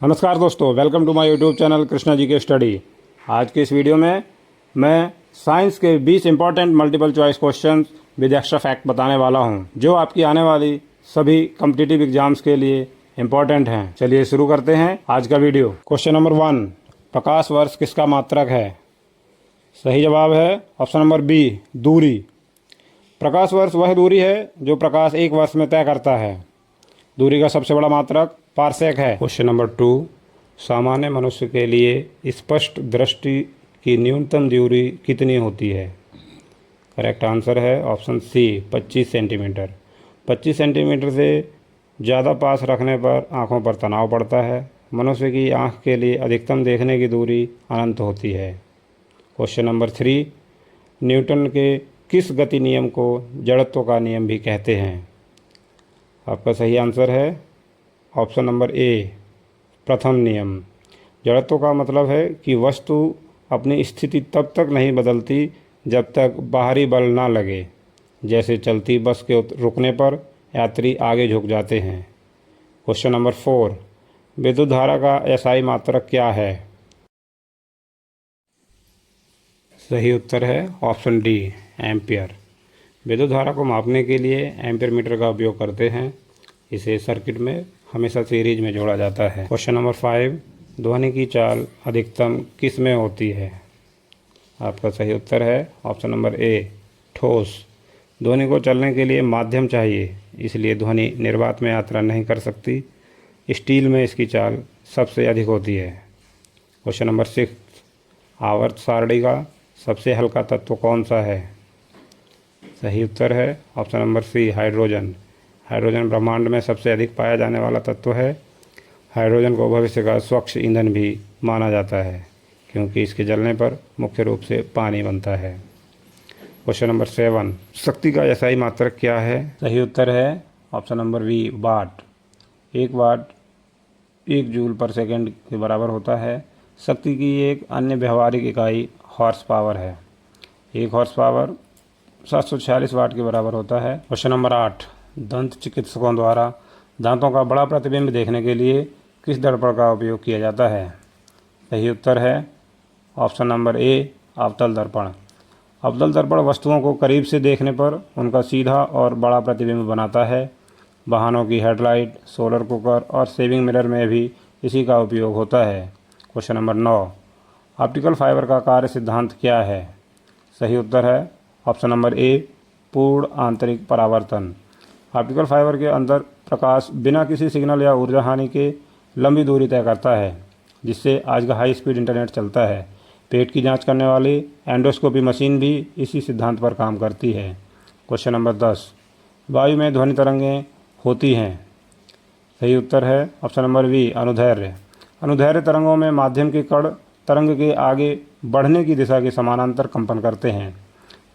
नमस्कार दोस्तों, welcome to my YouTube channel Krishna ji के स्टडी। आज के इस वीडियो में मैं साइंस के 20 important multiple choice questions with extra fact बताने वाला हूं, जो आपकी आने वाली सभी कॉम्पिटिटिव एग्जाम्स के लिए इंपॉर्टेंट हैं। चलिए शुरू करते हैं आज का वीडियो। क्वेश्चन नंबर 1, प्रकाश वर्ष किसका मात्रक है? सही जवाब है ऑप्शन नंबर बी, दूरी। प्रकाश वर्ष वह दूरी है जो प्रकाश एक वर्ष में तय करता है। दूरी का सबसे बड़ा मात्रक पारसेक है। क्वेश्चन नंबर 2, सामान्य मनुष्य के लिए स्पष्ट दृष्टि की न्यूनतम दूरी कितनी होती है? करेक्ट आंसर है ऑप्शन सी, 25 सेंटीमीटर। 25 सेंटीमीटर से ज़्यादा पास रखने पर आँखों पर तनाव पड़ता है। मनुष्य की आँख के लिए अधिकतम देखने की दूरी अनंत होती है। क्वेश्चन नंबर 3, न्यूटन के किस गति नियम को जड़त्व का नियम भी कहते हैं? आपका सही आंसर है ऑप्शन नंबर ए, प्रथम नियम। जड़त्व का मतलब है कि वस्तु अपनी स्थिति तब तक नहीं बदलती जब तक बाहरी बल ना लगे। जैसे चलती बस के रुकने पर यात्री आगे झुक जाते हैं। क्वेश्चन नंबर 4, विद्युत धारा का एसआई मात्रक क्या है? सही उत्तर है ऑप्शन डी, एम्पियर। विद्युत धारा को मापने के लिए एम्पियर मीटर का उपयोग करते हैं। इसे सर्किट में हमेशा सीरीज में जोड़ा जाता है। क्वेश्चन नंबर 5, ध्वनि की चाल अधिकतम किस में होती है? आपका सही उत्तर है ऑप्शन नंबर ए, ठोस। ध्वनि को चलने के लिए माध्यम चाहिए, इसलिए ध्वनि निर्वात में यात्रा नहीं कर सकती। स्टील में इसकी चाल सबसे अधिक होती है। क्वेश्चन नंबर 6, आवर्त सारणी का सबसे हल्का तत्व कौन सा है? सही उत्तर है option number C, hydrogen. Hydrogen ब्रह्मांड में सबसे अधिक पाया जाने वाला तत्व है। हाइड्रोजन को भविष्य का स्वच्छ ईंधन भी माना जाता है, क्योंकि इसके जलने पर मुख्य रूप से पानी बनता है। क्वेश्चन नंबर 7, शक्ति का एसआई मात्रक क्या है? सही उत्तर है ऑप्शन नंबर बी, वाट। 1 वाट 1 जूल पर सेकेंड के बराबर होता है। शक्ति की एक अन्य व्यवहारिक इकाई हॉर्स पावर है। 1 हॉर्स पावर 746 वाट के बराबर होता है। क्वेश्चन नंबर 8, दंत चिकित्सकों द्वारा दांतों का बड़ा प्रतिबिंब देखने के लिए किस दर्पण का उपयोग किया जाता है? सही उत्तर है ऑप्शन नंबर ए, अवतल दर्पण। अवतल दर्पण वस्तुओं को करीब से देखने पर उनका सीधा और बड़ा प्रतिबिंब बनाता है। वाहनों की हेडलाइट, सोलर कुकर और सेविंग मिरर में भी इसी का उपयोग होता है। क्वेश्चन नंबर 9, ऑप्टिकल फाइबर का कार्य सिद्धांत क्या है? सही उत्तर है ऑप्शन नंबर ए, पूर्ण आंतरिक परावर्तन। ऑप्टिकल फाइबर के अंदर प्रकाश बिना किसी सिग्नल या ऊर्जा हानि के लंबी दूरी तय करता है, जिससे आज का हाई स्पीड इंटरनेट चलता है। पेट की जांच करने वाली एंडोस्कोपी मशीन भी इसी सिद्धांत पर काम करती है। क्वेश्चन नंबर 10, वायु में ध्वनि तरंगें होती हैं। सही उत्तर है ऑप्शन नंबर बी, अनुदैर्घ्य। अनुदैर्घ्य तरंगों में माध्यम के कण तरंग के आगे बढ़ने की दिशा के समानांतर कंपन करते हैं।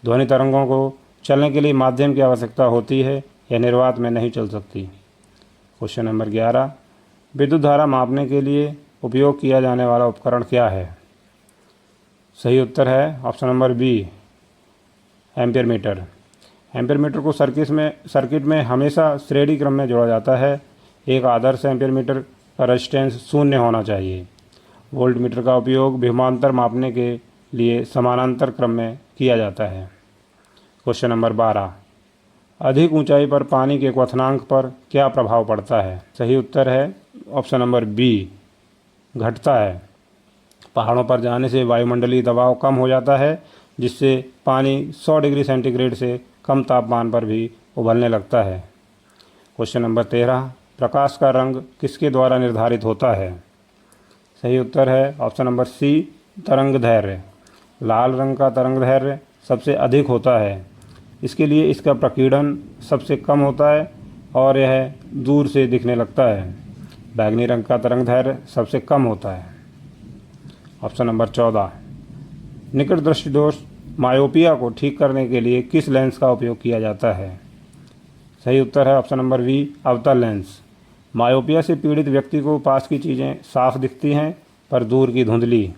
ध्वनि तरंगों को चलने के लिए माध्यम की आवश्यकता होती है, यह निर्वात में नहीं चल सकती। क्वेश्चन नंबर 11, विद्युत धारा मापने के लिए उपयोग किया जाने वाला उपकरण क्या है? सही उत्तर है option number B, ampere meter. Ampere meter को सर्किट में हमेशा श्रेणी क्रम में जोड़ा जाता है। एक आदर्श एम्पियर मीटर का रेजिस्टेंस 0 होना चाहिए। वोल्ट मीटर का उपयोग विभवांतर मापने के लिए समानांतर क्रम में किया जाता है। क्वेश्चन नंबर 12, अधिक ऊंचाई पर पानी के क्वथनांक पर क्या प्रभाव पड़ता है? सही उत्तर है ऑप्शन नंबर बी, घटता है। पहाड़ों पर जाने से वायुमंडलीय दबाव कम हो जाता है, जिससे पानी 100 डिग्री सेंटीग्रेड से कम तापमान पर भी उबलने लगता है। क्वेश्चन नंबर 13, प्रकाश का रंग किसके द्वारा निर्धारित होता है? सही उत्तर है ऑप्शन नंबर सी, तरंग दैर्घ्य। लाल रंग का तरंग दैर्घ्य सबसे अधिक होता है, इसके लिए इसका प्रकीर्णन सबसे कम होता है और यह दूर से दिखने लगता है। बैंगनी रंग का तरंग दैर्घ्य सबसे कम होता है। ऑप्शन नंबर 14, निकट दृष्टि दोष मायोपिया को ठीक करने के लिए किस लेंस का उपयोग किया जाता है? सही उत्तर है ऑप्शन नंबर बी, अवतल लेंस। मायोपिया से पीड़ित व्यक्ति को पास की चीज़ें साफ दिखती हैं, पर दूर की धुंधली।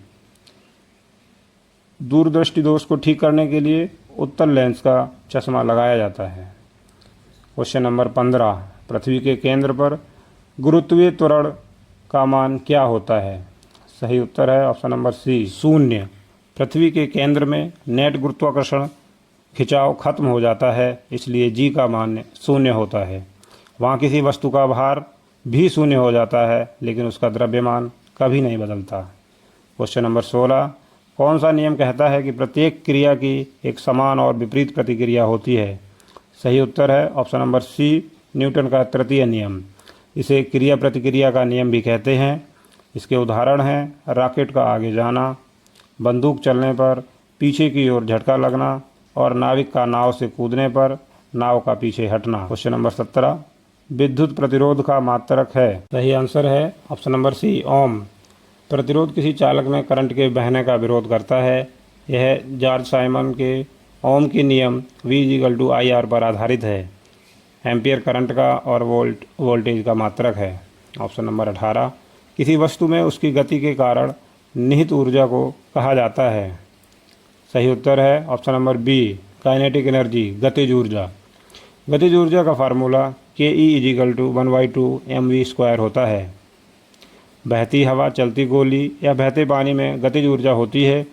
दूरदृष्टि दोष को ठीक करने के लिए उत्तल लेंस का चश्मा लगाया जाता है। क्वेश्चन नंबर 15, पृथ्वी के केंद्र पर गुरुत्वीय त्वरण का मान क्या होता है? सही उत्तर है ऑप्शन नंबर सी, शून्य। पृथ्वी के केंद्र में नेट गुरुत्वाकर्षण खिंचाव खत्म हो जाता है, इसलिए जी का मान शून्य होता है। वहाँ किसी वस्तु का भार भी शून्य हो जाता है, लेकिन उसका द्रव्यमान कभी नहीं बदलता। क्वेश्चन नंबर 16, कौन सा नियम कहता है कि प्रत्येक क्रिया की एक समान और विपरीत प्रतिक्रिया होती है? सही उत्तर है ऑप्शन नंबर सी, न्यूटन का तृतीय नियम। इसे क्रिया प्रतिक्रिया का नियम भी कहते हैं। इसके उदाहरण हैं रॉकेट का आगे जाना, बंदूक चलने पर पीछे की ओर झटका लगना और नाविक का नाव से कूदने पर नाव का पीछे हटना। क्वेश्चन नंबर 17, विद्युत प्रतिरोध का मात्रक है? सही आंसर है ऑप्शन नंबर सी, ओम। प्रतिरोध किसी चालक में करंट के बहने का विरोध करता है। यह जॉर्ज साइमन के ओम के नियम V=IR पर आधारित है। एम्पियर करंट का और वोल्टेज का मात्रक है। ऑप्शन नंबर 18, किसी वस्तु में उसकी गति के कारण निहित ऊर्जा को कहा जाता है? सही उत्तर है option number B, kinetic energy, गतिज ऊर्जा। गतिज ऊर्जा का फार्मूला KE=1/2mv² होता है। बहती हवा, चलती गोली या बहते पानी में गतिज ऊर्जा होती है।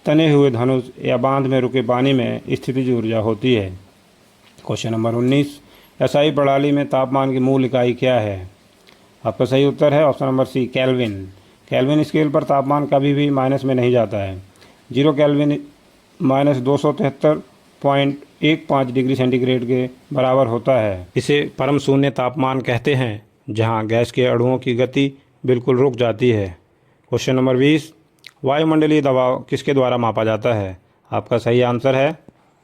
तने हुए धनुष या बांध में रुके पानी में स्थितिज ऊर्जा होती है। क्वेश्चन नंबर 19, एसआई प्रणाली में तापमान की मूल इकाई क्या है? आपका सही उत्तर है option number C, Kelvin. Kelvin scale पर तापमान कभी भी माइनस में नहीं जाता है। 0 केल्विन -273.15 डिग्री सेंटीग्रेड के बराबर होता है। इसे परम शून्य तापमान कहते हैं, जहां गैस के अणुओं की गति बिल्कुल रुक जाती है। क्वेश्चन नंबर 20, वायुमंडलीय दबाव किसके द्वारा मापा जाता है? आपका सही आंसर है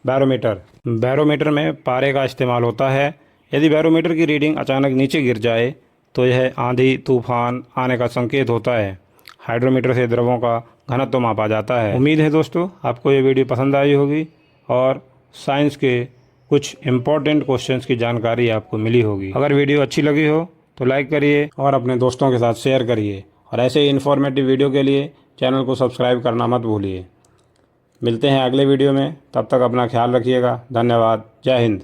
बैरोमीटर। बैरोमीटर में पारे का इस्तेमाल होता है। यदि बैरोमीटर की रीडिंग अचानक नीचे गिर जाए तो यह आंधी तूफान आने का संकेत होता है। हाइड्रोमीटर से द्रवों का घनत्व मापा जाता है। उम्मीद है दोस्तों आपको ये वीडियो पसंद आई होगी और साइंस के कुछ इम्पोर्टेंट क्वेश्चंस की जानकारी आपको मिली होगी। अगर वीडियो अच्छी लगी हो तो लाइक करिए और अपने दोस्तों के साथ शेयर करिए, और ऐसे ही इन्फॉर्मेटिव वीडियो के लिए चैनल को सब्सक्राइब करना मत भूलिए। मिलते हैं अगले वीडियो में, तब तक अपना ख्याल रखिएगा। धन्यवाद। जय हिंद।